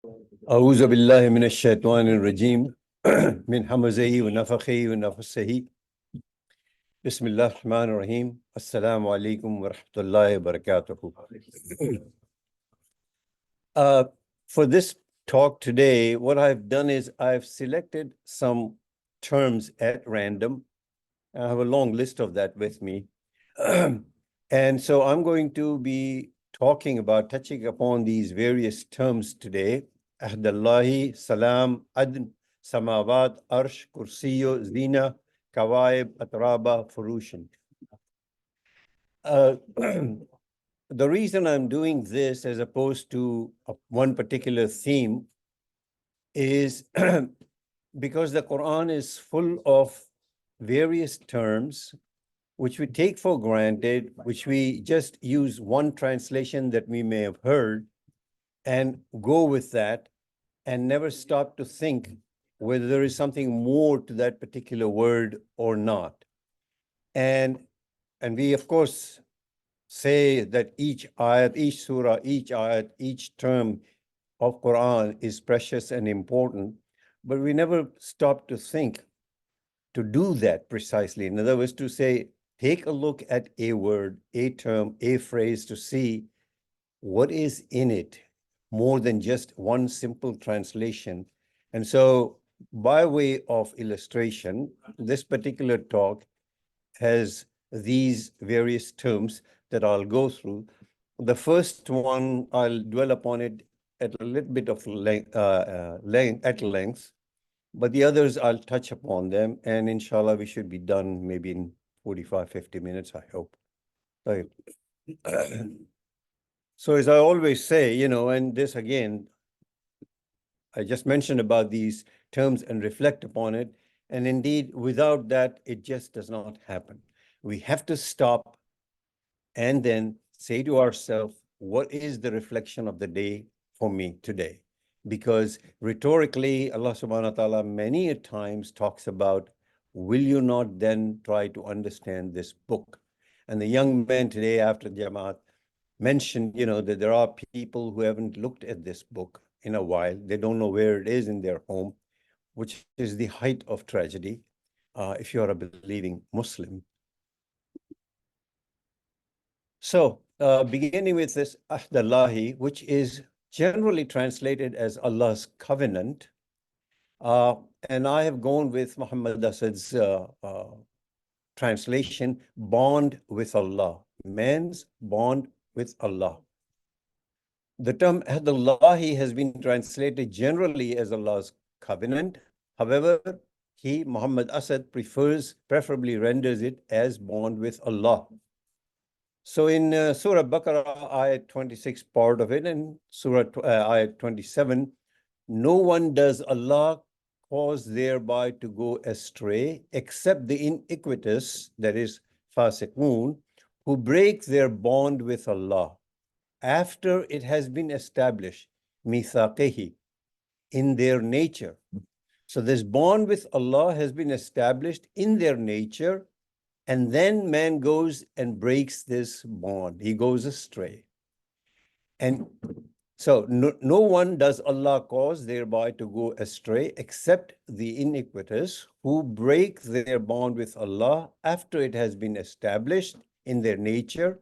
أعوذ بالله من الشيطان الرجيم من همزه ونفخه ونفسه بسم الله الرحمن الرحيم السلام عليكم ورحمة الله وبركاته. For this talk today, what I've done is I've selected some terms at random. I have a long list of that with me. And so I'm going to be touching upon these various terms today. Ahdallahi, Salam, Adn, Samawat, Arsh, Kursiyo, Zina, Kawaib, Atraba, Furushan. The reason I'm doing this as opposed to one particular theme is because the Quran is full of various terms which we take for granted, which we just use one translation that we may have heard and go with that and never stop to think whether there is something more to that particular word or not. And we, of course, say that each ayat, each surah, each ayat, each term of Quran is precious and important, but we never stop to think to do that precisely. In other words, to say, take a look at a word, a term, a phrase to see what is in it more than just one simple translation. And so, by way of illustration, this particular talk has these various terms that I'll go through. The first one, I'll dwell upon it at a little bit of length, but the others I'll touch upon them, and inshallah we should be done maybe in 45, 50 minutes, I hope. Right. So as I always say, and this again, I just mentioned about these terms and reflect upon it. And indeed, without that, it just does not happen. We have to stop and then say to ourselves, what is the reflection of the day for me today? Because rhetorically, Allah subhanahu wa ta'ala many a times talks about, will you not then try to understand this book? And the young men today after Jamaat mentioned, that there are people who haven't looked at this book in a while. They don't know where it is in their home, which is the height of tragedy if you're a believing Muslim. So beginning with this Ahdallahi, which is generally translated as Allah's covenant, and I have gone with Muhammad Asad's translation, bond with Allah, man's bond with Allah. The term Ahdallahi has been translated generally as Allah's covenant. However, Muhammad Asad, preferably renders it as bond with Allah. So in Surah Baqarah, ayat 26, part of it, and Surah ayat 27, no one does Allah cause thereby to go astray except the iniquitous, that is fasiqun, who break their bond with Allah after it has been established, mithaqihi, in their nature. So this bond with Allah has been established in their nature, and then man goes and breaks this bond. He goes astray. And so no one does Allah cause thereby to go astray except the iniquitous who break their bond with Allah after it has been established in their nature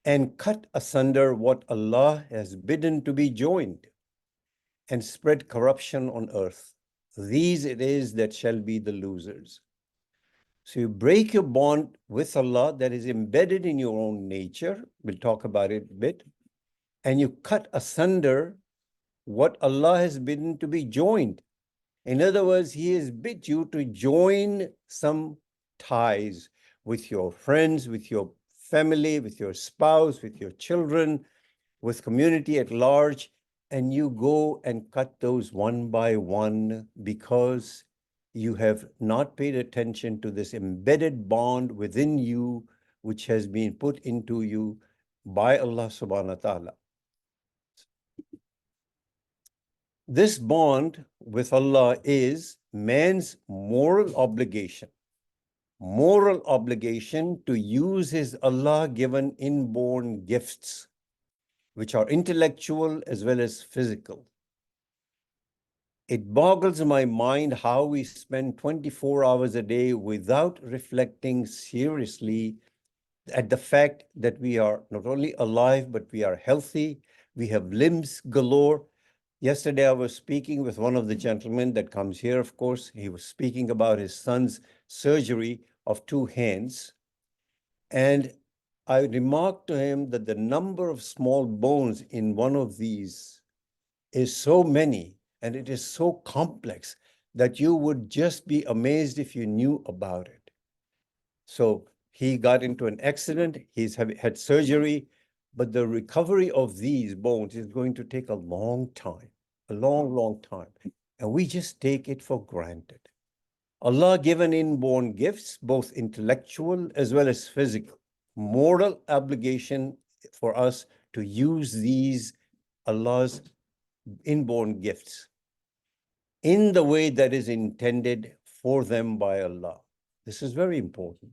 and cut asunder what Allah has bidden to be joined and spread corruption on earth. These it is that shall be the losers. So you break your bond with Allah that is embedded in your own nature. We'll talk about it a bit. And you cut asunder what Allah has bidden to be joined. In other words, He has bid you to join some ties with your friends, with your family, with your spouse, with your children, with community at large, and you go and cut those one by one because you have not paid attention to this embedded bond within you, which has been put into you by Allah subhanahu wa ta'ala. This bond with Allah is man's moral obligation to use his Allah-given inborn gifts, which are intellectual as well as physical, It boggles my mind how we spend 24 hours a day without reflecting seriously at the fact that we are not only alive, but we are healthy. We have limbs galore. Yesterday, I was speaking with one of the gentlemen that comes here, of course. He was speaking about his son's surgery of two hands. And I remarked to him that the number of small bones in one of these is so many, and it is so complex that you would just be amazed if you knew about it. So he got into an accident, he's had surgery, but the recovery of these bones is going to take a long time, a long, long time. And we just take it for granted. Allah given inborn gifts, both intellectual as well as physical, moral obligation for us to use these Allah's inborn gifts in the way that is intended for them by Allah. This is very important.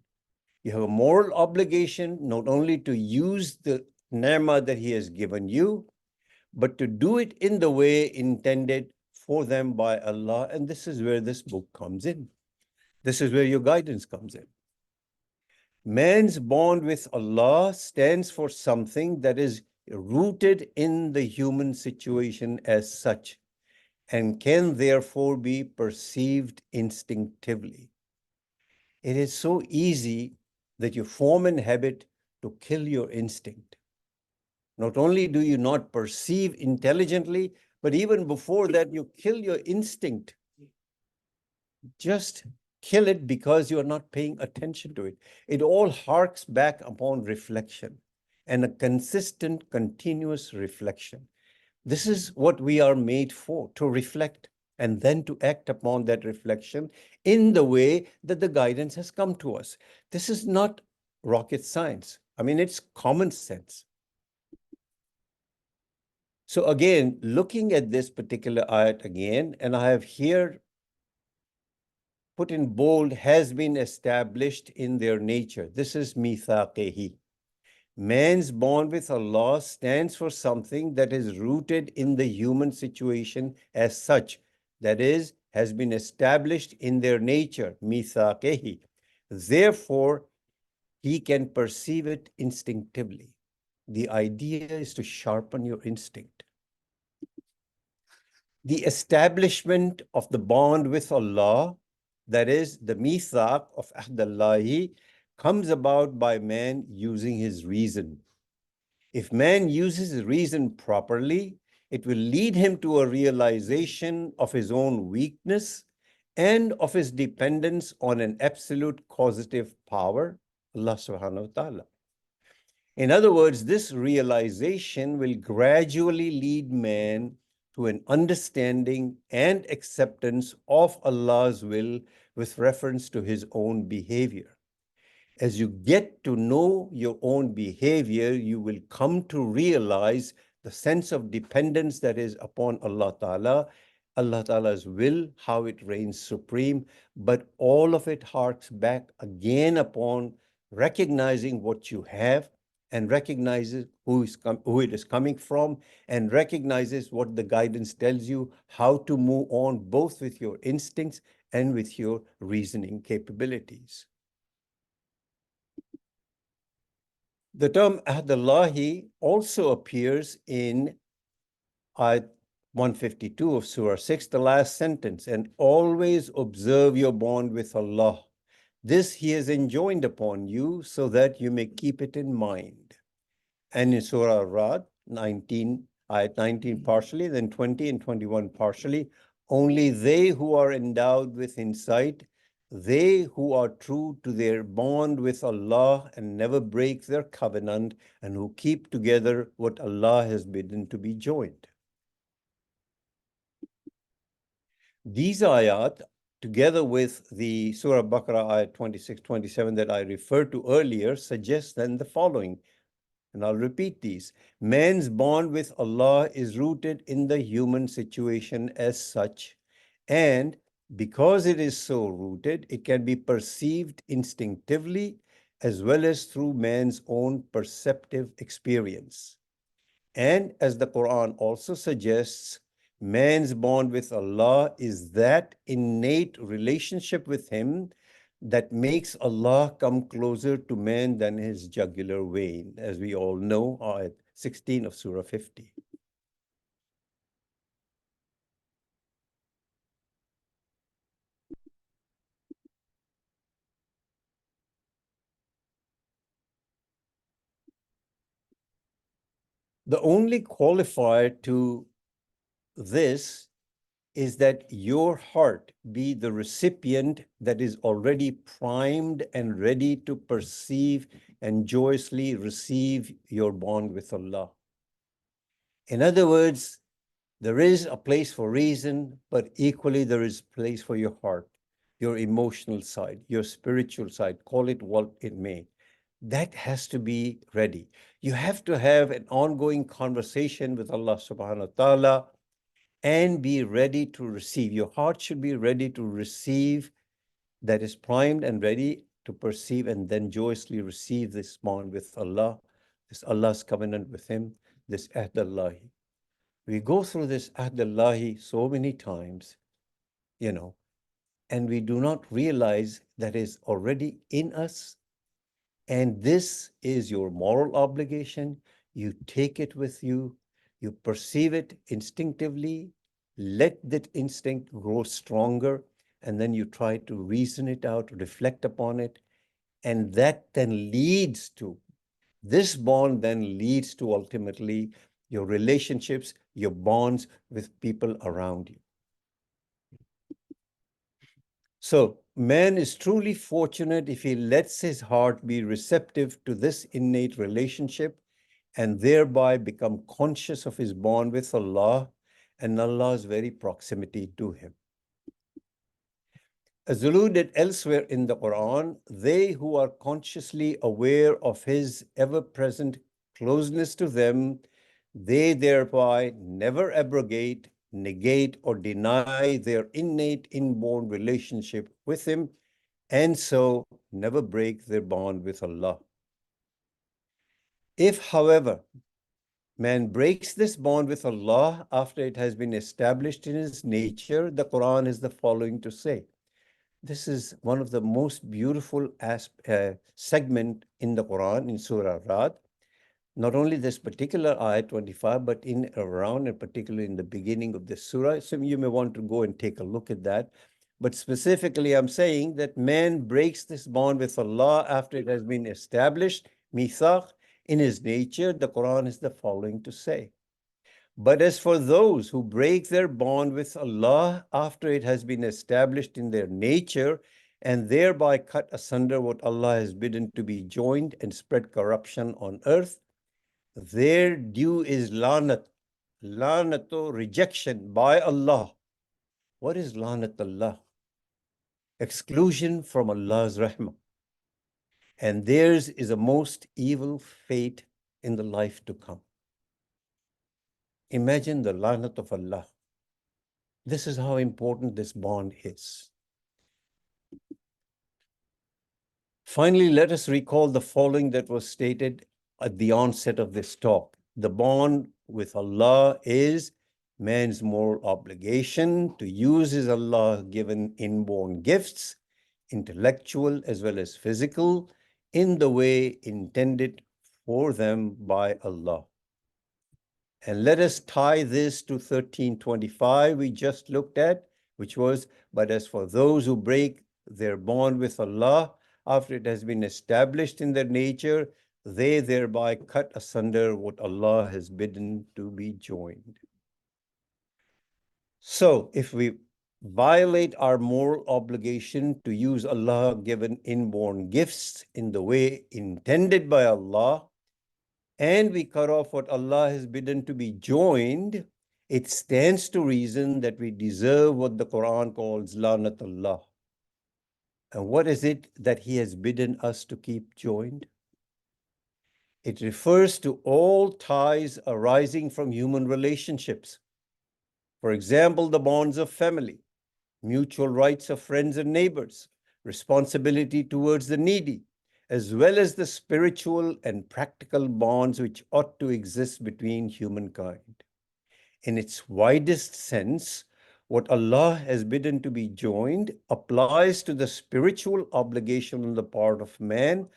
You have a moral obligation not only to use the ni'mah that He has given you, but to do it in the way intended for them by Allah. And this is where this book comes in. This is where your guidance comes in. Man's bond with Allah stands for something that is rooted in the human situation as such, and can therefore be perceived instinctively. It is so easy that you form an habit to kill your instinct. Not only do you not perceive intelligently, but even before that, you kill your instinct. Just kill it because you are not paying attention to it. It all harks back upon reflection and a consistent, continuous reflection. This is what we are made for, to reflect and then to act upon that reflection in the way that the guidance has come to us. This is not rocket science. I mean, it's common sense. So again, looking at this particular ayat again, and I have here put in bold, has been established in their nature. This is mithaqihi. Man's bond with Allah stands for something that is rooted in the human situation as such, that is, has been established in their nature, mithaqihi. Therefore, he can perceive it instinctively. The idea is to sharpen your instinct. The establishment of the bond with Allah, that is the mithaq of ahdallahi, comes about by man using his reason. If man uses his reason properly, it will lead him to a realization of his own weakness and of his dependence on an absolute causative power, Allah subhanahu wa ta'ala. In other words, this realization will gradually lead man to an understanding and acceptance of Allah's will with reference to his own behavior. As you get to know your own behavior, you will come to realize the sense of dependence that is upon Allah Ta'ala's will, how it reigns supreme, but all of it harks back again upon recognizing what you have and recognizes who it is coming from, and recognizes what the guidance tells you, how to move on both with your instincts and with your reasoning capabilities. The term ahdallahi also appears in ayat 152 of Surah 6, the last sentence, and always observe your bond with Allah. This He has enjoined upon you so that you may keep it in mind. And in Surah Ra'd 19, ayat 19 partially, then 20 and 21 partially, only they who are endowed with insight, they who are true to their bond with Allah and never break their covenant, and who keep together what Allah has bidden to be joined. These ayat, together with the Surah Baqarah ayat 26, 27 that I referred to earlier, suggest then the following. And I'll repeat these. Man's bond with Allah is rooted in the human situation as such. And because it is so rooted, it can be perceived instinctively as well as through man's own perceptive experience. And as the Quran also suggests, man's bond with Allah is that innate relationship with Him that makes Allah come closer to man than his jugular vein, as we all know, ayat 16 of Surah 50. The only qualifier to this is that your heart be the recipient that is already primed and ready to perceive and joyously receive your bond with Allah. In other words, there is a place for reason, but equally there is place for your heart, your emotional side, your spiritual side, call it what it may. That has to be ready. You have to have an ongoing conversation with Allah subhanahu wa ta'ala and be ready to receive. Your heart should be ready to receive, that is primed and ready to perceive and then joyously receive this bond with Allah, this Allah's covenant with Him, this Ahd Allahi. We go through this Ahd Allahi so many times, and we do not realize that is already in us. And this is your moral obligation. You take it with you. You perceive it instinctively. Let that instinct grow stronger. And then you try to reason it out, reflect upon it. And that then leads to, this bond then leads to ultimately your relationships, your bonds with people around you. So man is truly fortunate if he lets his heart be receptive to this innate relationship and thereby become conscious of his bond with Allah and Allah's very proximity to him. As alluded elsewhere in the Quran, they who are consciously aware of His ever-present closeness to them, they thereby never abrogate, negate, or deny their innate inborn relationship with Him, and so never break their bond with Allah. If, however, man breaks this bond with Allah after it has been established in his nature, the Quran is the following to say. This is one of the most beautiful segment in the Quran, in Surah Rad. Not only this particular ayat 25, but in around and particularly in the beginning of this surah. So you may want to go and take a look at that. But specifically, I'm saying that man breaks this bond with Allah after it has been established, mithaq, in his nature. The Quran is the following to say. But as for those who break their bond with Allah after it has been established in their nature and thereby cut asunder what Allah has bidden to be joined and spread corruption on earth, their due is lanat, lanato, rejection by Allah. What is lanat Allah? Exclusion from Allah's rahmah. And theirs is a most evil fate in the life to come. Imagine the lanat of Allah. This is how important this bond is. Finally, let us recall the following that was stated at the onset of this talk. The bond with Allah is man's moral obligation to use his Allah-given inborn gifts, intellectual as well as physical, in the way intended for them by Allah. And let us tie this to 1325 we just looked at, which was, but as for those who break their bond with Allah, after it has been established in their nature, they thereby cut asunder what Allah has bidden to be joined. So if we violate our moral obligation to use Allah-given inborn gifts in the way intended by Allah, and we cut off what Allah has bidden to be joined, it stands to reason that we deserve what the Quran calls lanat Allah. And what is it that He has bidden us to keep joined? It refers to all ties arising from human relationships. For example, the bonds of family, mutual rights of friends and neighbors, responsibility towards the needy, as well as the spiritual and practical bonds which ought to exist between humankind. in its widest sense, what Allah has bidden to be joined applies to the spiritual obligation on the part of man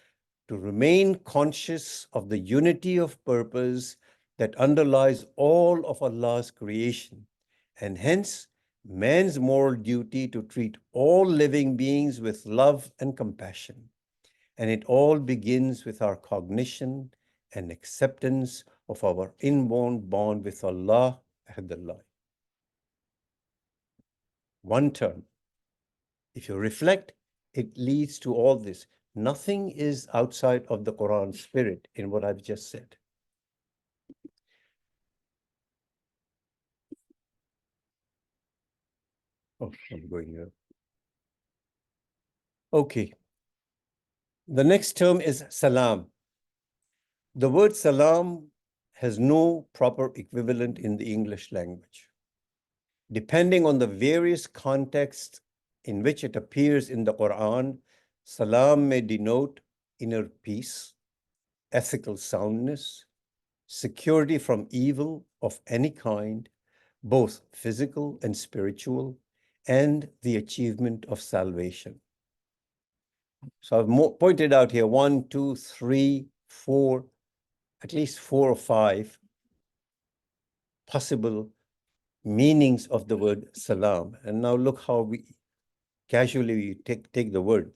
to remain conscious of the unity of purpose that underlies all of Allah's creation, and hence man's moral duty to treat all living beings with love and compassion. And it all begins with our cognition and acceptance of our inborn bond with Allah, Ahdullah. One term. If you reflect, it leads to all this. Nothing is outside of the Quran spirit in what I've just said. Oh, I'm going here. Okay. The next term is salam. The word salam has no proper equivalent in the English language. Depending on the various contexts in which it appears in the Quran, salam may denote inner peace, ethical soundness, security from evil of any kind, both physical and spiritual, and the achievement of salvation. So I've pointed out here 1, 2, 3, 4, at least 4 or 5 possible meanings of the word salam. And now look how we casually take the word.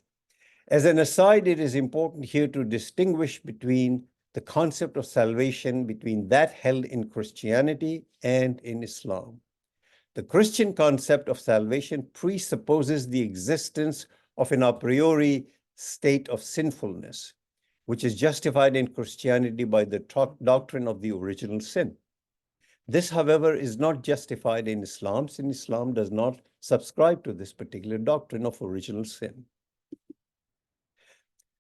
As an aside, it is important here to distinguish between the concept of salvation between that held in Christianity and in Islam. The Christian concept of salvation presupposes the existence of an a priori state of sinfulness, which is justified in Christianity by the doctrine of the original sin. This, however, is not justified in Islam, since Islam does not subscribe to this particular doctrine of original sin.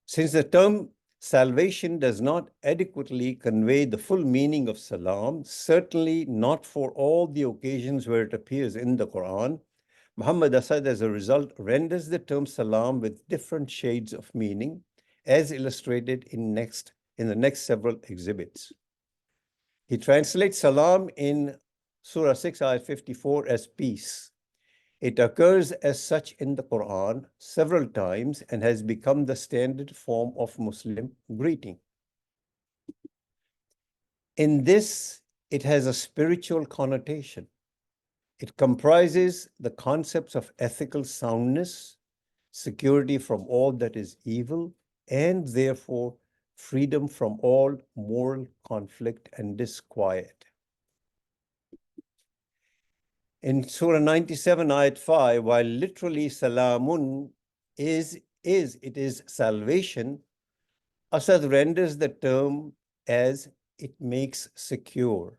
Since the term salvation does not adequately convey the full meaning of salam, certainly not for all the occasions where it appears in the Quran, Muhammad Asad, as a result, renders the term salam with different shades of meaning, as illustrated in the next several exhibits. He translates salam in Surah 6, Ayat 54 as peace. It occurs as such in the Quran several times and has become the standard form of Muslim greeting. In this, it has a spiritual connotation. It comprises the concepts of ethical soundness, security from all that is evil, and therefore freedom from all moral conflict and disquiet. In Surah 97, Ayat 5, while literally salamun it is salvation, Asad renders the term as it makes secure.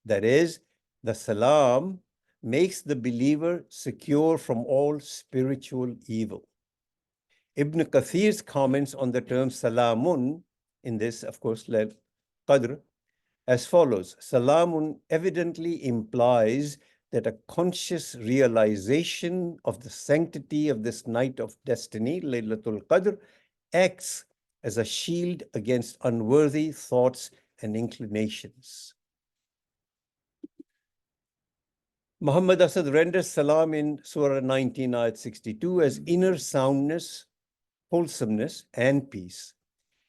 That is, the salam makes the believer secure from all spiritual evil. Ibn Kathir's comments on the term salamun in this, of course, qadr, as follows. Salamun evidently implies that a conscious realization of the sanctity of this night of destiny, Laylatul Qadr, acts as a shield against unworthy thoughts and inclinations. Muhammad Asad renders salam in Surah 19, Ayat 62 as inner soundness, wholesomeness, and peace.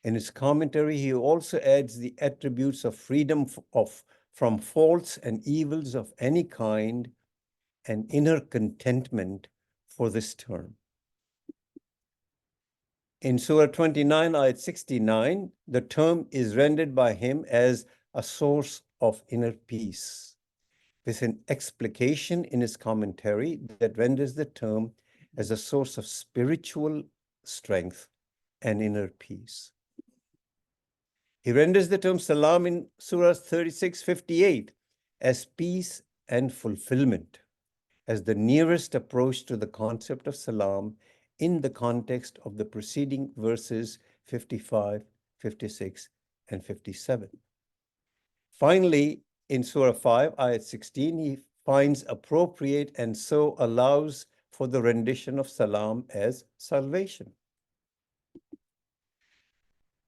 In his commentary, he also adds the attributes of freedom from faults and evils of any kind and inner contentment for this term. In Surah 29, Ayat 69, the term is rendered by him as a source of inner peace, with an explication in his commentary that renders the term as a source of spiritual strength and inner peace. He renders the term salam in Surah 36:58 as peace and fulfillment, as the nearest approach to the concept of salam in the context of the preceding verses 55, 56, and 57. Finally, in Surah 5, Ayat 16, he finds appropriate and so allows for the rendition of salam as salvation.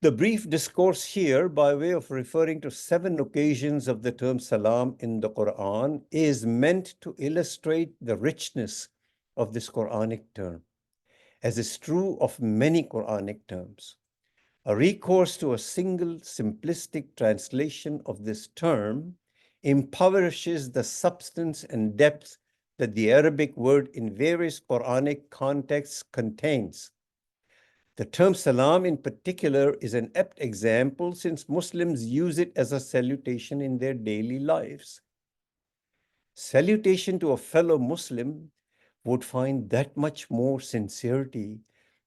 The brief discourse here, by way of referring to 7 occasions of the term salam in the Quran, is meant to illustrate the richness of this Quranic term, as is true of many Quranic terms. A recourse to a single simplistic translation of this term impoverishes the substance and depth that the Arabic word in various Quranic contexts contains. The term salam in particular is an apt example since Muslims use it as a salutation in their daily lives. Salutation to a fellow Muslim would find that much more sincerity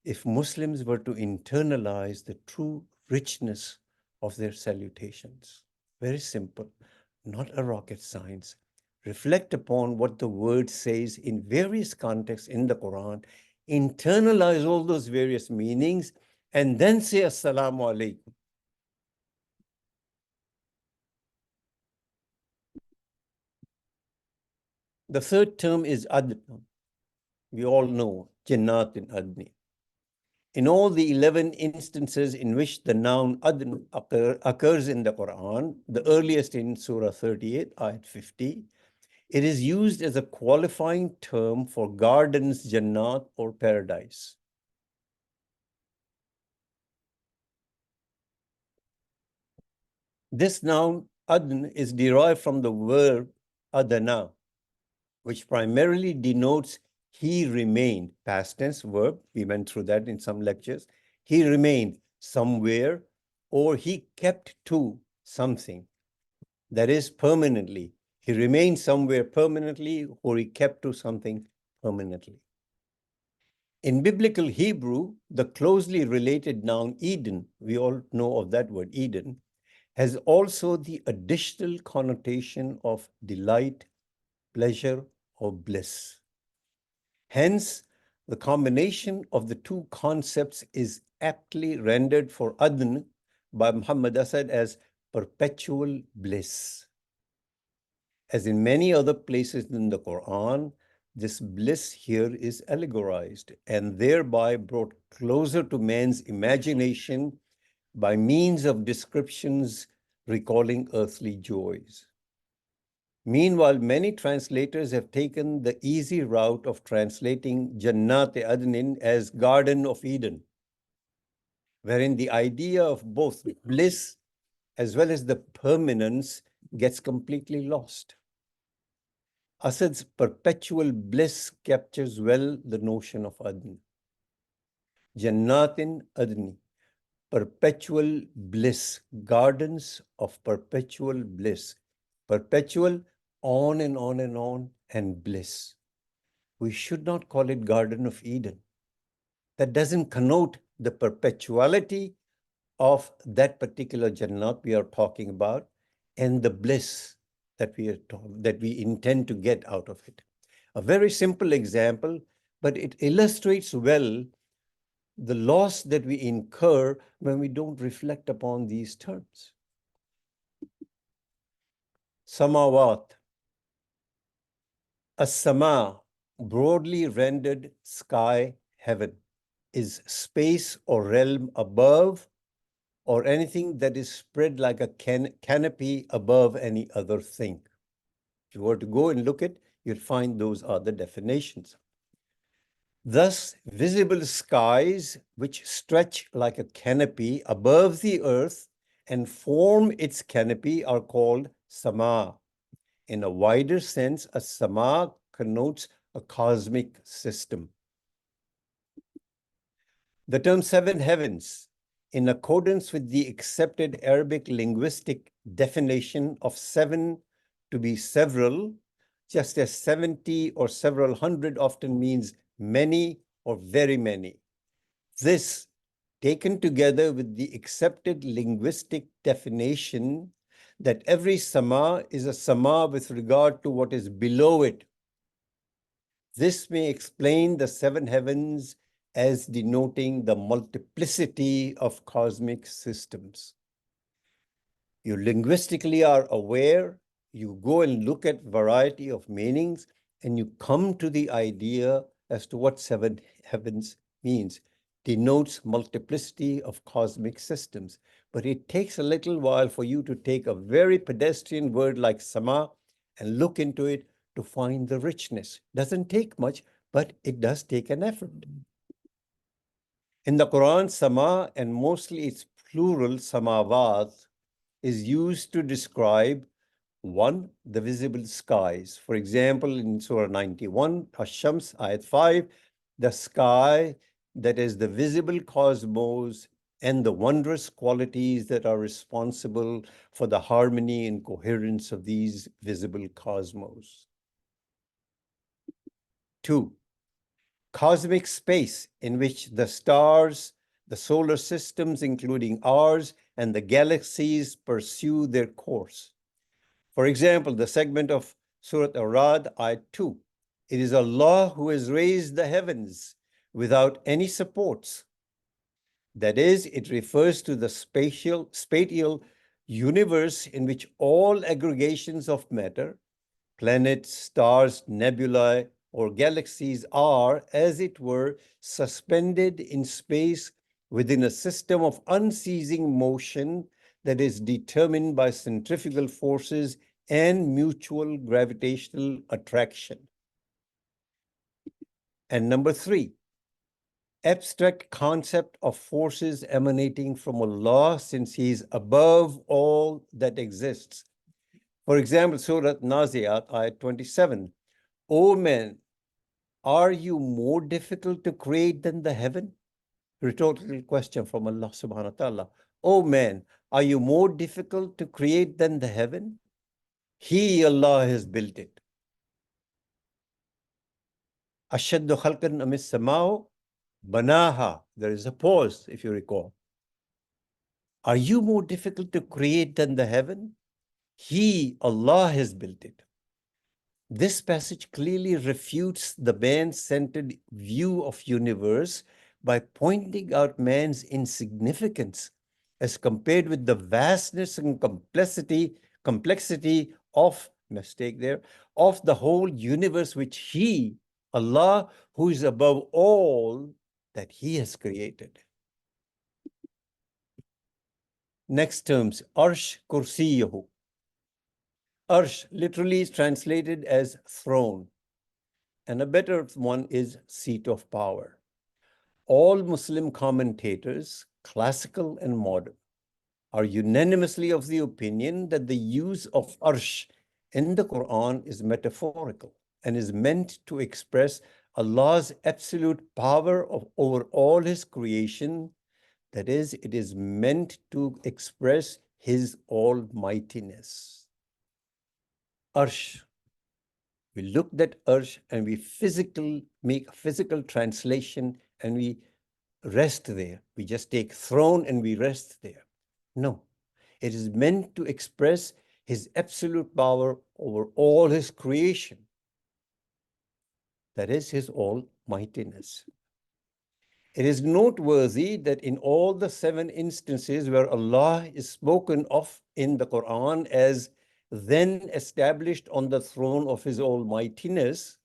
if Muslims were to internalize the true richness of their salutations. Very simple, not a rocket science. Reflect upon what the word says in various contexts in the Quran, internalize all those various meanings, and then say Assalamu alaikum. The third term is adn. We all know Jannat in Adni. In all the 11 instances in which the noun adn occurs in the Quran, the earliest in Surah 38, Ayat 50, it is used as a qualifying term for gardens, Jannat, or paradise. This noun adn is derived from the verb adana, which primarily denotes he remained, past tense verb. We went through that in some lectures. He remained somewhere, or he kept to something. That is permanently. He remained somewhere permanently, or he kept to something permanently. In biblical Hebrew, the closely related noun Eden, we all know of that word Eden, has also the additional connotation of delight, pleasure, or bliss. Hence, the combination of the two concepts is aptly rendered for Adn by Muhammad Asad as perpetual bliss. As in many other places in the Quran, this bliss here is allegorized and thereby brought closer to man's imagination by means of descriptions recalling earthly joys. Meanwhile, many translators have taken the easy route of translating Jannat Adnin as Garden of Eden, wherein the idea of both bliss as well as the permanence gets completely lost. Asad's perpetual bliss captures well the notion of Adn. Jannatin Adni, perpetual bliss, gardens of perpetual bliss, perpetual on and on and on, and bliss. We should not call it Garden of Eden. That doesn't connote the perpetuality of that particular Jannat we are talking about and the bliss that we intend to get out of it. A very simple example, but it illustrates well the loss that we incur when we don't reflect upon these terms. Samawat. As-sama, broadly rendered sky, heaven, is space or realm above or anything that is spread like a canopy above any other thing. If you were to go and look at, you'd find those are the definitions. Thus, visible skies which stretch like a canopy above the earth and form its canopy are called sama. In a wider sense, a sama connotes a cosmic system. The term 7 heavens, in accordance with the accepted Arabic linguistic definition of 7 to be several, just as 70 or several hundred often means many or very many. This, taken together with the accepted linguistic definition that every sama is a sama with regard to what is below it. This may explain the 7 heavens as denoting the multiplicity of cosmic systems. You linguistically are aware, you go and look at variety of meanings, and you come to the idea as to what 7 heavens means. denotes multiplicity of cosmic systems. But it takes a little while for you to take a very pedestrian word like sama and look into it to find the richness. Doesn't take much, but it does take an effort. In the Quran, sama, and mostly its plural samawat, is used to describe one, the visible skies. For example, in Surah 91, Ash-Shams, Ayat 5, the sky, that is the visible cosmos, and the wondrous qualities that are responsible for the harmony and coherence of these visible cosmos. 2, cosmic space, in which the stars, the solar systems, including ours, and the galaxies pursue their course. For example, the segment of Surah Ar-Ra'd, Ayat 2. It is Allah who has raised the heavens without any supports. That is, it refers to the spatial universe in which all aggregations of matter, planets, stars, nebulae, or galaxies are, as it were, suspended in space within a system of unceasing motion that is determined by centrifugal forces and mutual gravitational attraction. And number 3, abstract concept of forces emanating from Allah, since He is above all that exists. For example, Surah Naziat, Ayat 27. O men, are you more difficult to create than the heaven? Rhetorical question from Allah subhanahu wa ta'ala. O man, are you more difficult to create than the heaven? He, Allah, has built it. Ashaddu khalqan amis samao banaha. There is a pause, if you recall. Are you more difficult to create than the heaven? He, Allah, has built it. This passage clearly refutes the man-centered view of universe by pointing out man's insignificance as compared with the vastness and complexity of, mistake there, of the whole universe which He, Allah, who is above all that He has created. Next terms, Arsh Kursiyahu. Arsh literally is translated as throne, and a better one is seat of power. All Muslim commentators, classical and modern, are unanimously of the opinion that the use of Arsh in the Quran is metaphorical and is meant to express Allah's absolute power over all His creation. That is, it is meant to express His almightiness. Arsh. We looked at Arsh and we make a physical translation and we rest there. We just take throne and we rest there. No, it is meant to express His absolute power over all His creation. That is His almightiness. It is noteworthy that in all the 7 instances where Allah is spoken of in the Quran as then established on the throne of His almightiness,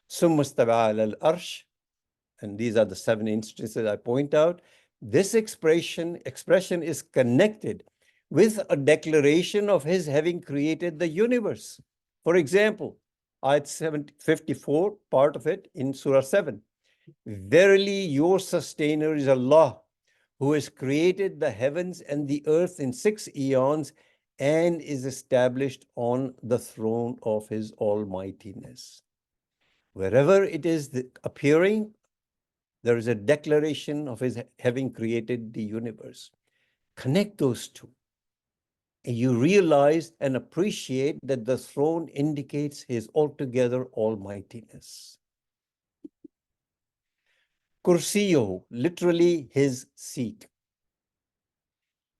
Summa stawa al-arsh, and these are the 7 instances I point out, this expression is connected with a declaration of His having created the universe. For example, Ayat 54, part of it in Surah 7. Verily, your sustainer is Allah, who has created the heavens and the earth in 6 eons and is established on the throne of His almightiness. Wherever it is appearing, there is a declaration of His having created the universe. Connect those two, and you realize and appreciate that the throne indicates His altogether almightiness. Kursiyo, literally His seat.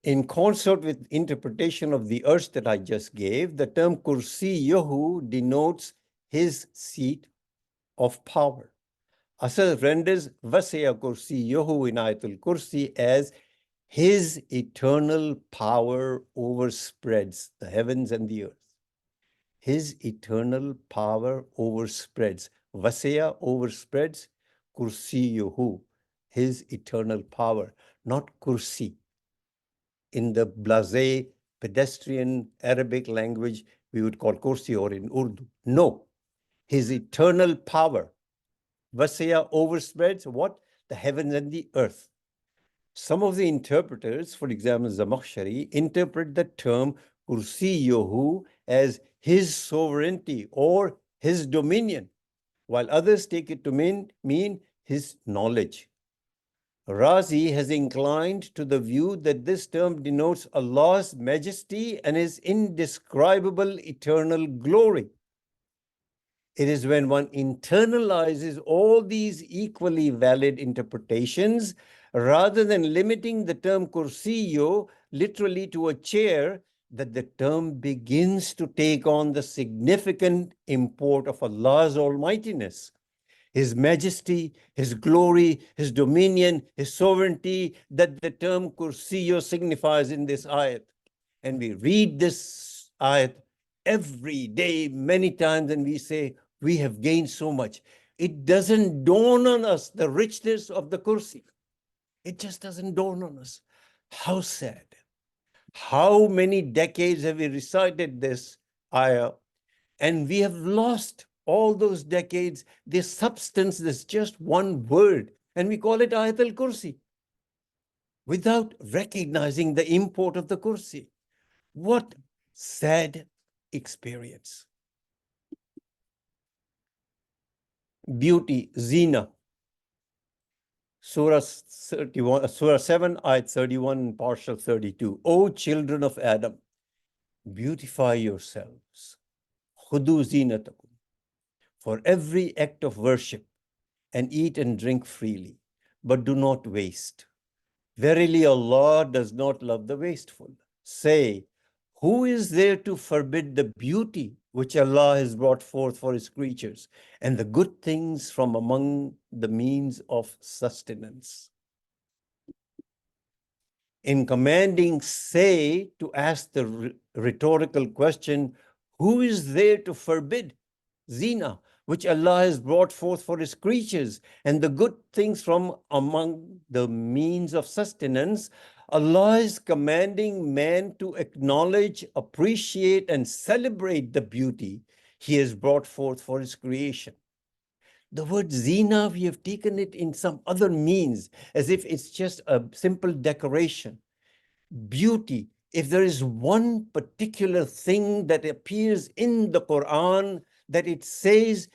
In consort with interpretation of the verse that I just gave, the term kursiyahu denotes His seat of power. Asal renders Vasya Kursiyahu in Ayatul Kursi as His eternal power overspreads the heavens and the earth. His eternal power overspreads. Vasya overspreads, Kursiyahu his eternal power, not kursi. In the blasé, pedestrian Arabic language, we would call kursi, or in Urdu. No, his eternal power. Vasya overspreads what? The heavens and the earth. Some of the interpreters, for example, Zamakhshari, interpret the term kursiyohu as his sovereignty or his dominion, while others take it to mean his knowledge. Razi has inclined to the view that this term denotes Allah's majesty and his indescribable eternal glory. It is when one internalizes all these equally valid interpretations, rather than limiting the term kursiyo literally to a chair, that the term begins to take on the significant import of Allah's almightiness, his majesty, his glory, his dominion, his sovereignty, that the term kursiyo signifies in this ayat. And we read this ayat every day, many times, and we say, we have gained so much. It doesn't dawn on us the richness of the kursi. It just doesn't dawn on us. How sad. How many decades have we recited this ayah, and we have lost all those decades, this substance, this just one word, and we call it Ayat al-Kursi, without recognizing the import of the Kursi. What sad experience. Beauty, zina. Surah 31, Surah 7, Ayat 31, partial 32. O children of Adam, beautify yourselves. Khudu zinatakum. For every act of worship, and eat and drink freely, but do not waste. Verily, Allah does not love the wasteful. Say, who is there to forbid the beauty which Allah has brought forth for his creatures, and the good things from among the means of sustenance? In commanding say to ask the rhetorical question, who is there to forbid zina, which Allah has brought forth for his creatures, and the good things from among the means of sustenance? Allah is commanding man to acknowledge, appreciate, and celebrate the beauty he has brought forth for his creation. The word zina, we have taken it in some other means, as if it's just a simple decoration. Beauty, if there is one particular thing that appears in the Quran, that it says,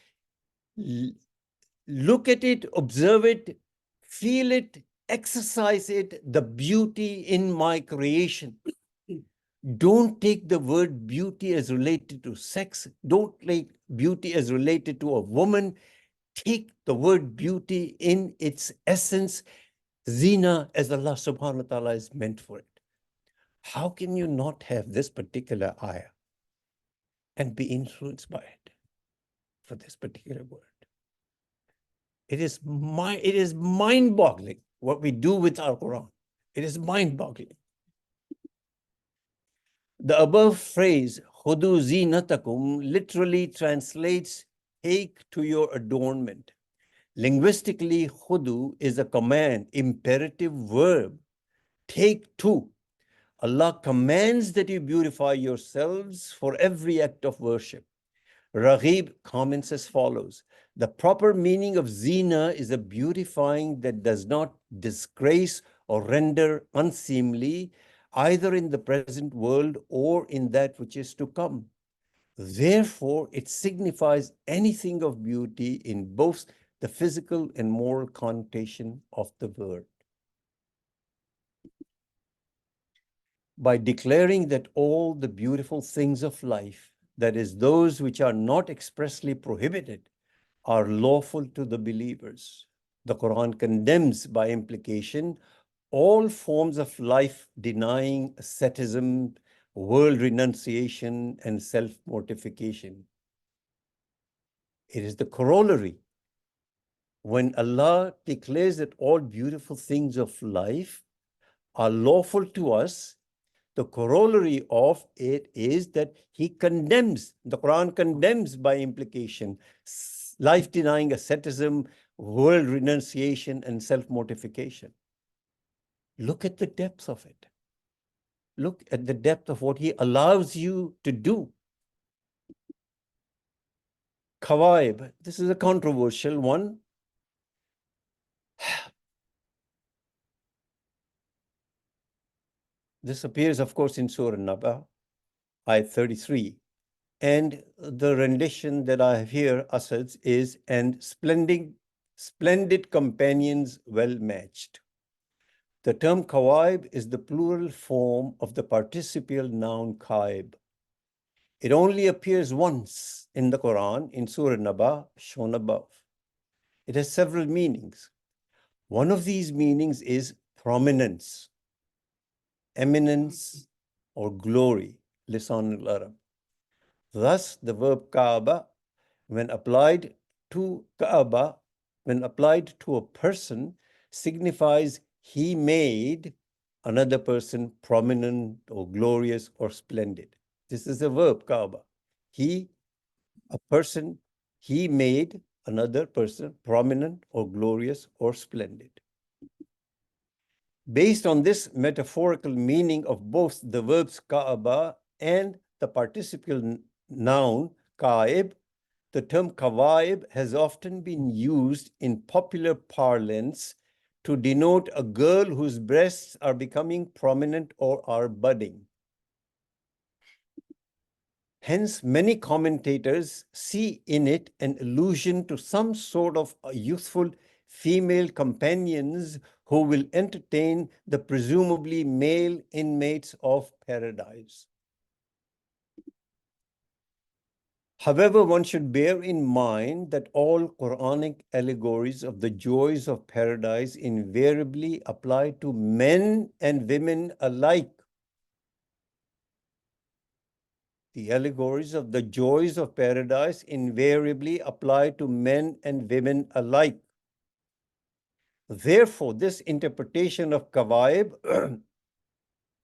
look at it, observe it, feel it, exercise it, the beauty in my creation. Don't take the word beauty as related to sex. Don't take beauty as related to a woman. Take the word beauty in its essence, zina, as Allah subhanahu wa ta'ala is meant for it. How can you not have this particular ayah and be influenced by it for this particular word? It is mind-boggling what we do with our Quran. It is mind-boggling. The above phrase, khudu zinatakum, literally translates, take to your adornment. Linguistically, khudu is a command, imperative verb. Take to. Allah commands that you beautify yourselves for every act of worship. Raghib comments as follows: the proper meaning of zina is a beautifying that does not disgrace or render unseemly, either in the present world or in that which is to come. Therefore, it signifies anything of beauty in both the physical and moral connotation of the word. By declaring that all the beautiful things of life, that is, those which are not expressly prohibited, are lawful to the believers, the Quran condemns by implication all forms of life-denying asceticism, world renunciation, and self-mortification. It is the corollary. When Allah declares that all beautiful things of life are lawful to us, the corollary of it is that he condemns, the Quran condemns by implication, life-denying asceticism, world renunciation, and self-mortification. Look at the depth of it. Look at the depth of what he allows you to do. Kawaib, this is a controversial one. This appears, of course, in Surah Naba, ayat 33. And the rendition that I have here, Asad's, is, and splendid companions well matched. The term kawaib is the plural form of the participial noun kaib. It only appears once in the Quran, in Surah Naba, shown above. It has several meanings. One of these meanings is prominence, eminence, or glory, lisan al-Arab. Thus, the verb Kaaba, when applied to Kaaba, when applied to a person, signifies he made another person prominent or glorious or splendid. This is the verb Kaaba. He made another person prominent or glorious or splendid. Based on this metaphorical meaning of both the verbs Kaaba and the participial noun Kaib, the term Kawaib has often been used in popular parlance to denote a girl whose breasts are becoming prominent or are budding. Hence, many commentators see in it an allusion to some sort of youthful female companions who will entertain the presumably male inmates of paradise. However, one should bear in mind that all Quranic allegories of the joys of paradise invariably apply to men and women alike. The allegories of the joys of paradise invariably apply to men and women alike. Therefore, this interpretation of Kawaib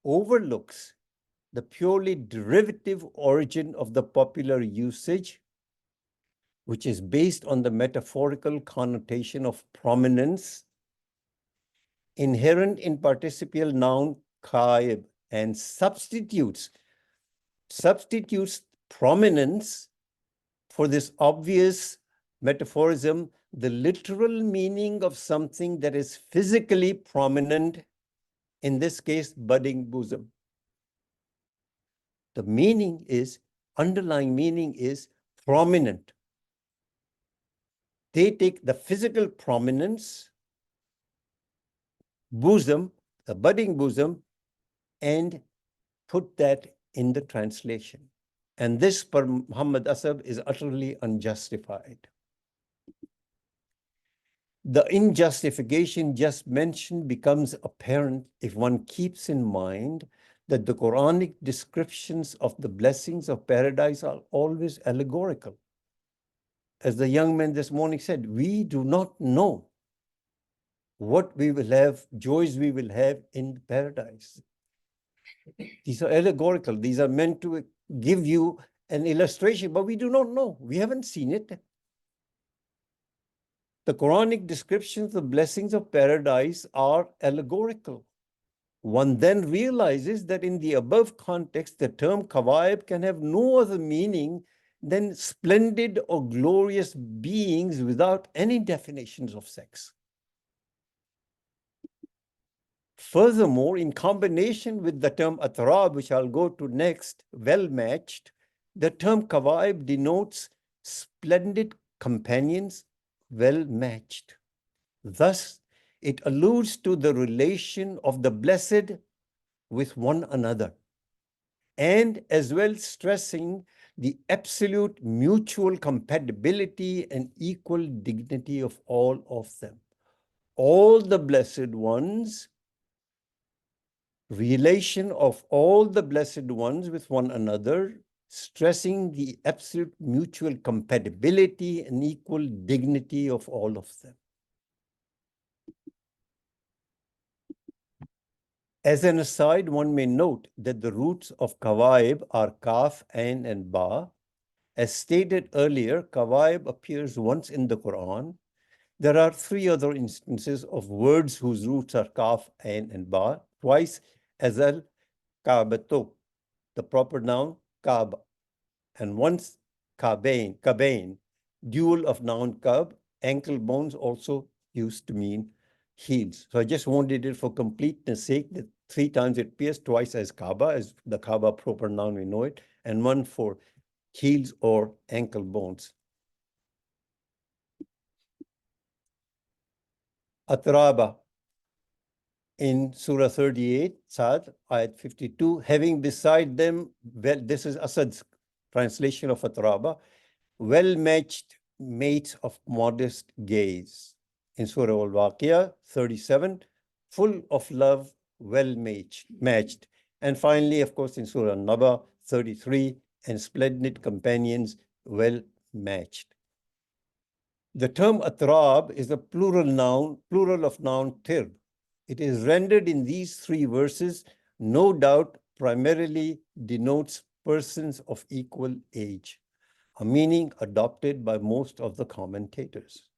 overlooks the purely derivative origin of the popular usage, which is based on the metaphorical connotation of prominence inherent in participial noun kaib, and substitutes prominence for this obvious metaphorism, the literal meaning of something that is physically prominent, in this case, budding bosom. The meaning is, underlying meaning is prominent. They take the physical prominence, bosom, the budding bosom, and put that in the translation. And this, per Muhammad Asab, is utterly unjustified. The injustification just mentioned becomes apparent if one keeps in mind that the Quranic descriptions of the blessings of paradise are always allegorical. As the young man this morning said, we do not know what we will have, joys we will have in paradise. These are allegorical. These are meant to give you an illustration, but we do not know. We haven't seen it. The Quranic descriptions of blessings of paradise are allegorical. One then realizes that in the above context, the term kawaib can have no other meaning than splendid or glorious beings without any definitions of sex. Furthermore, in combination with the term atrab, which I'll go to next, well-matched, the term kawaib denotes splendid companions, well-matched. Thus, it alludes to the relation of the blessed with one another, and as well stressing the absolute mutual compatibility and equal dignity of all of them. All the blessed ones, relation of all the blessed ones with one another, stressing the absolute mutual compatibility and equal dignity of all of them. As an aside, one may note that the roots of kawaib are kaf, ain, and ba. As stated earlier, kawaib appears once in the Quran. There are three other instances of words whose roots are kaf, ain, and ba. Twice azal, ka'batu, the proper noun, kaaba. And once kabain, dual of noun kab, ankle bones also used to mean heels. So I just wanted it for completeness sake that 3 times it appears, twice as kaaba, as the kaaba proper noun, we know it, and one for heels or ankle bones. Atraba in Surah 38, Sad, ayat 52, having beside them, well, this is Asad's translation of Atraba, well-matched mates of modest gaze. In Surah Al-Waqiyah 37, full of love, well-matched. And finally, of course, in Surah An-Naba 33, and splendid companions, well-matched. The term atrab is a plural of noun tirb. It is rendered in these 3 verses, no doubt primarily denotes persons of equal age, a meaning adopted by most of the commentators.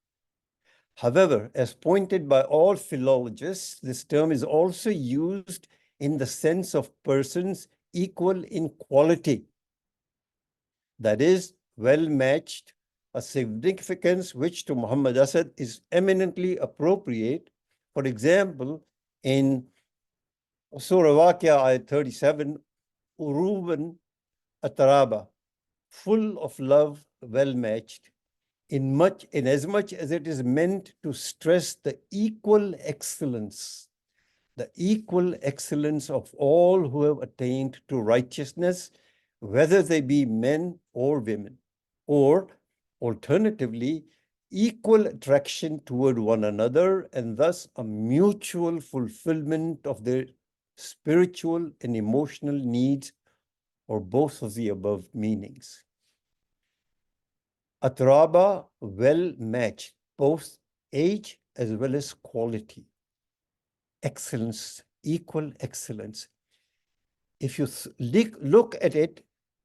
However, as pointed by all philologists, this term is also used in the sense of persons equal in quality. That is, well-matched, a significance which to Muhammad Asad is eminently appropriate. For example, in Surah Waqia, ayat 37, Uruban Ataraba, full of love, well-matched, in as much as it is meant to stress the equal excellence of all who have attained to righteousness, whether they be men or women, or alternatively, equal attraction toward one another, and thus a mutual fulfillment of their spiritual and emotional needs, or both of the above meanings. Atraba, well-matched, both age as well as quality. Excellence, equal excellence. If you look at it,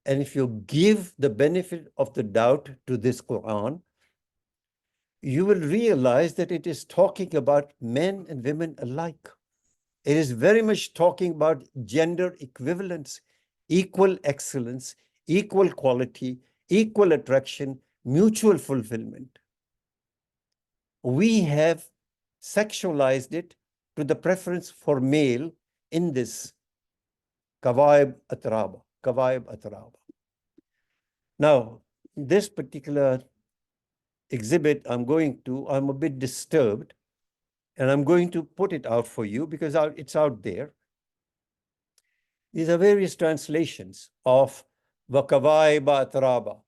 and if you give the benefit of the doubt to this Quran, you will realize that it is talking about men and women alike. It is very much talking about gender equivalence, equal excellence, equal quality, equal attraction, mutual fulfillment. We have sexualized it to the preference for male in this Kawaib Atraba. Now, this particular exhibit I'm a bit disturbed, and I'm going to put it out for you because it's out there. These are various translations of Wakawaiba Atraba,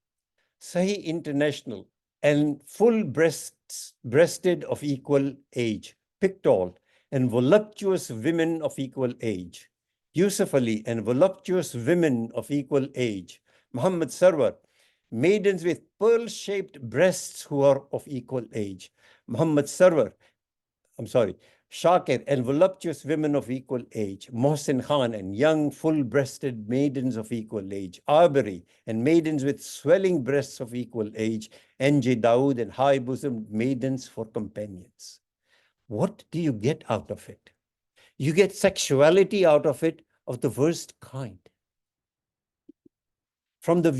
Sahih International, and full breasted of equal age, pictorial, and voluptuous women of equal age. Yousuf Ali and voluptuous women of equal age. Muhammad Sarwar, maidens with pearl-shaped breasts who are of equal age. Muhammad Sarwar, Shakir and voluptuous women of equal age. Mohsin Khan and young, full-breasted maidens of equal age. Abari and maidens with swelling breasts of equal age. N.J. Dawood and high-bosomed maidens for companions. What do you get out of it? You get sexuality out of it of the worst kind. From the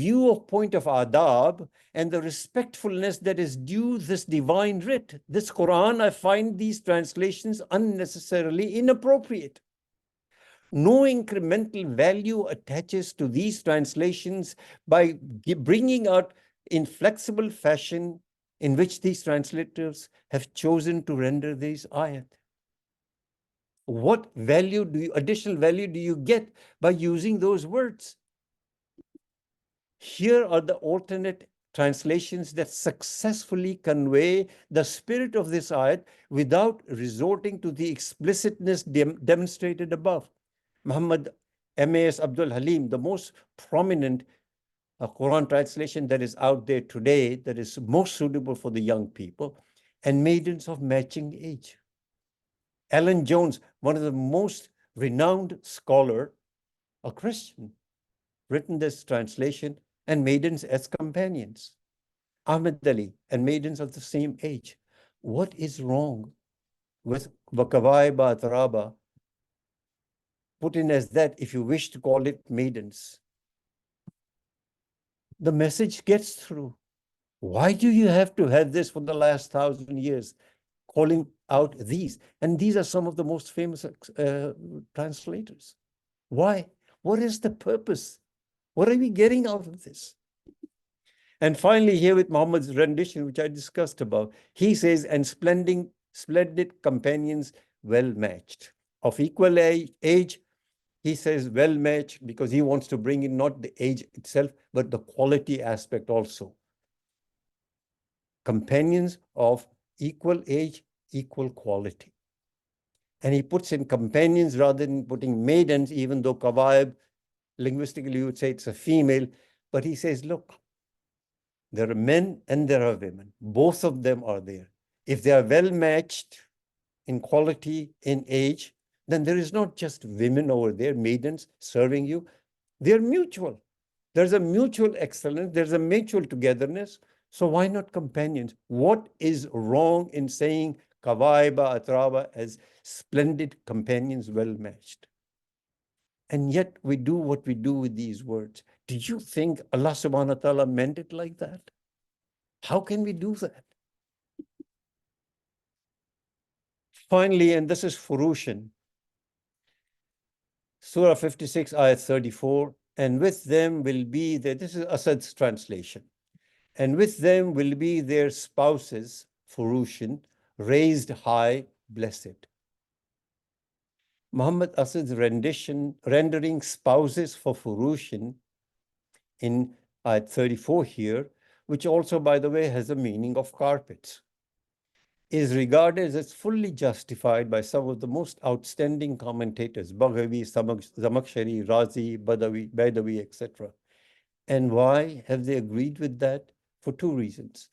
point of adab and the respectfulness that is due this divine writ, this Quran, I find these translations unnecessarily inappropriate. No incremental value attaches to these translations by bringing out inflexible fashion in which these translators have chosen to render these ayat. What additional value do you get by using those words? Here are the alternate translations that successfully convey the spirit of this ayat without resorting to the explicitness demonstrated above. Muhammad M.A.S. Abdul Halim, the most prominent Quran translation that is out there today, that is most suitable for the young people, and maidens of matching age. Alan Jones, one of the most renowned scholar, a Christian, written this translation, and maidens as companions. Ahmed Ali and maidens of the same age. What is wrong with Wakawaiba Atraba, put in as that if you wish to call it maidens? The message gets through. Why do you have to have this for the last 1,000 years, calling out these? And these are some of the most famous translators. Why? What is the purpose? What are we getting out of this? And finally, here with Muhammad's rendition, which I discussed above, he says, and splendid companions well matched. Of equal age, he says well matched because he wants to bring in not the age itself, but the quality aspect also. Companions of equal age, equal quality. And he puts in companions rather than putting maidens, even though kawaib, linguistically you would say it's a female, but he says, look, there are men and there are women. Both of them are there. If they are well matched in quality, in age, then there is not just women over there, maidens serving you. They're mutual. There's a mutual excellence. There's a mutual togetherness. So why not companions? What is wrong in saying Kawaiba, Atraba as splendid companions well matched? And yet we do what we do with these words. Do you think Allah subhanahu wa ta'ala meant it like that? How can we do that? Finally, and this is Furushan, Surah 56, Ayat 34, and with them will be, this is Asad's translation, and with them will be their spouses, Furushan, raised high, blessed. Muhammad Asad's rendering spouses for Furushan in Ayat 34 here, which also, by the way, has a meaning of carpets, is regarded as fully justified by some of the most outstanding commentators, Baghawi, Zamakhshari, Razi, Badawi, etc. And why have they agreed with that? For two reasons.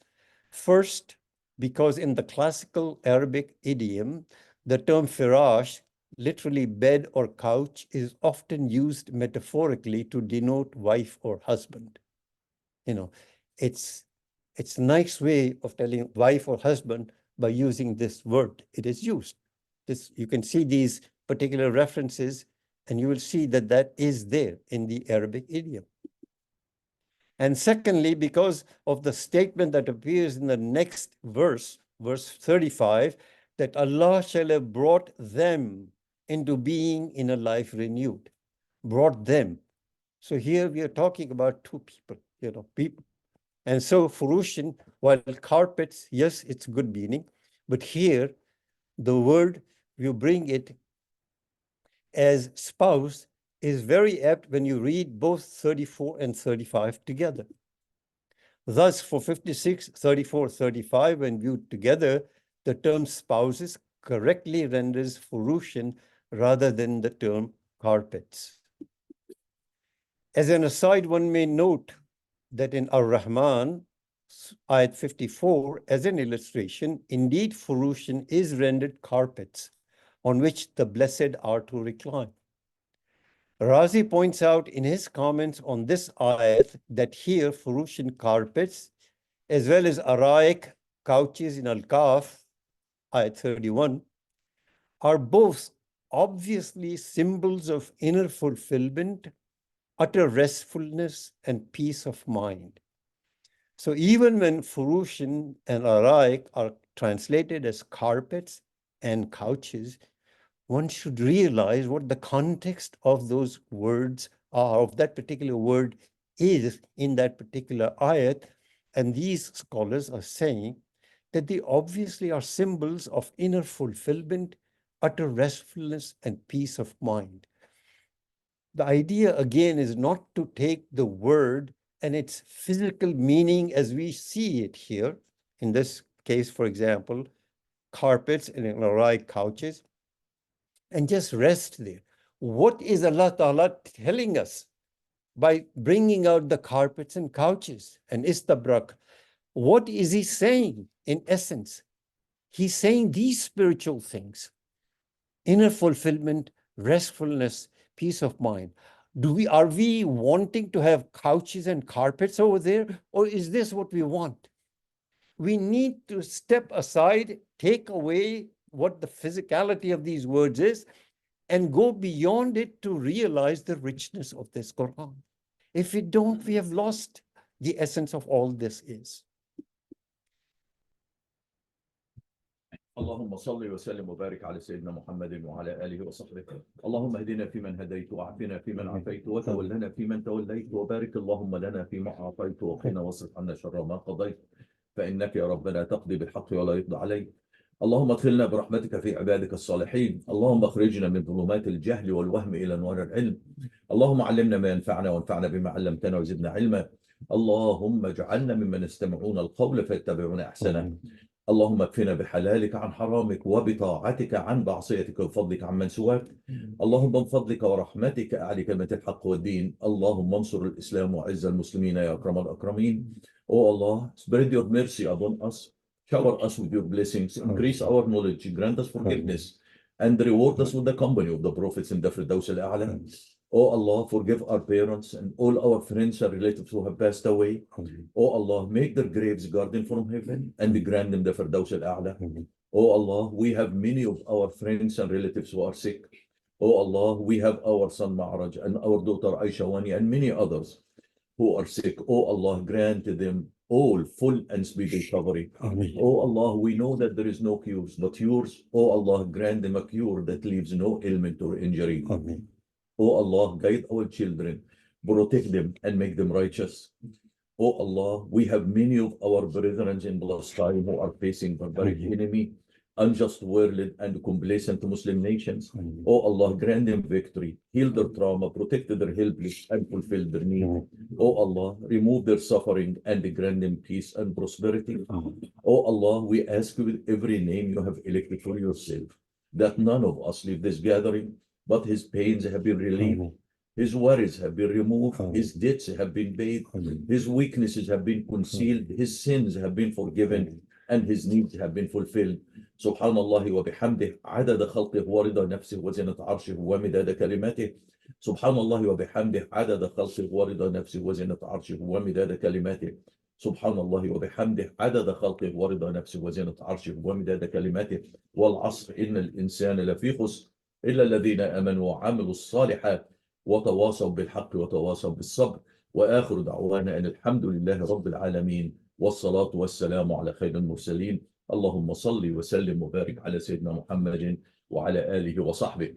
First, because in the classical Arabic idiom, the term firash, literally bed or couch, is often used metaphorically to denote wife or husband. You know, it's a nice way of telling wife or husband by using this word. It is used. You can see these particular references, and you will see that that is there in the Arabic idiom. And secondly, because of the statement that appears in the next verse, verse 35, that Allah shall have brought them into being in a life renewed. Brought them. So here we are talking about two people, people. And so Furushin, while carpets, yes, it's good meaning, but here the word, you bring it as spouse, is very apt when you read both 34 and 35 together. Thus, for 56, 34, 35, when viewed together, the term spouses correctly renders Furushin rather than the term carpets. As an aside, one may note that in Ar-Rahman, Ayat 54, as an illustration, indeed Furushin is rendered carpets on which the blessed are to recline. Razi points out in his comments on this ayat that here Furushin carpets, as well as Araik couches in Al-Kaf, ayat 31, are both obviously symbols of inner fulfillment, utter restfulness, and peace of mind. So even when Furushin and Araik are translated as carpets and couches, one should realize what the context of those words are, of that particular word is in that particular ayat. And these scholars are saying that they obviously are symbols of inner fulfillment, utter restfulness, and peace of mind. The idea, again, is not to take the word and its physical meaning as we see it here. In this case, for example, carpets and Araik couches, and just rest there. What is Allah Ta'ala telling us by bringing out the carpets and couches and istabrak? What is he saying in essence? He's saying these spiritual things: inner fulfillment, restfulness, peace of mind. Are we wanting to have couches and carpets over there, or is this what we want? We need to step aside, take away what the physicality of these words is, and go beyond it to realize the richness of this Quran. If we don't, we have lost the essence of all this is. اللهم صل وسلم وبارك على سيدنا محمد وعلى آله وصحبه. اللهم اهدنا فيمن هديت وعافنا فيمن عافيت وتولنا فيمن توليت وبارك اللهم لنا فيما أعطيت وقنا واصرف عنا شر ما قضيت فإنك يا ربنا تقضي بالحق ولا يقضى عليك. اللهم ادخلنا برحمتك في عبادك الصالحين. اللهم اخرجنا من ظلمات الجهل والوهم إلى نور العلم. اللهم علمنا ما ينفعنا وانفعنا بما علمتنا وزدنا علما. اللهم اجعلنا ممن يستمعون القول فيتبعون أحسنه. اللهم اكفنا بحلالك عن حرامك وبطاعتك عن معصيتك وبفضلك عمن سواك. اللهم من فضلك ورحمتك أعلي كلمة الحق والدين. اللهم انصر الإسلام وعز المسلمين يا أكرم الأكرمين. Oh Allah, spread your mercy upon us. Shower us with your blessings. Increase our knowledge. Grant us forgiveness. And reward us with the company of the prophets in the Firdaus al-A'la. Oh Allah, forgive our parents and all our friends and relatives who have passed away. Oh Allah, make their graves garden from heaven and grant them the Firdaus al-A'la. Oh Allah, we have many of our friends and relatives who are sick. Oh Allah, we have our son Ma'raj and our daughter Aisha Wani and many others who are sick. Oh Allah, grant them all full and speedy recovery. Oh Allah, we know that there is no cures but yours. Oh Allah, grant them a cure that leaves no ailment or injury. Oh Allah, guide our children, protect them and make them righteous. Oh Allah, we have many of our brethren in Palestine who are facing barbaric enemy, unjust world and complacent Muslim nations. Oh Allah, grant them victory, heal their trauma, protect their helpless and fulfill their need. Oh Allah, remove their suffering and grant them peace and prosperity. Oh Allah, we ask you with every name you have elected for yourself, that none of us leave this gathering, but his pains have been relieved, his worries have been removed, his debts have been paid, his weaknesses have been concealed, his sins have been forgiven, and his needs have been fulfilled. Subhanallah wa bihamdih, عدد خلقه ورضا نفسه وزنة عرشه ومداد كلماته. Subhanallah wa bihamdih, عدد خلقه ورضا نفسه وزنة عرشه ومداد كلماته. Subhanallah wa bihamdih, عدد خلقه ورضا نفسه وزنة عرشه ومداد كلماته. والعصر إن الإنسان لفي خسر إلا الذين آمنوا وعملوا الصالحات وتواصوا بالحق وتواصوا بالصبر. وآخر دعوانا أن الحمد لله رب العالمين والصلاة والسلام على خير المرسلين. اللهم صل وسلم وبارك على سيدنا محمد وعلى آله وصحبه.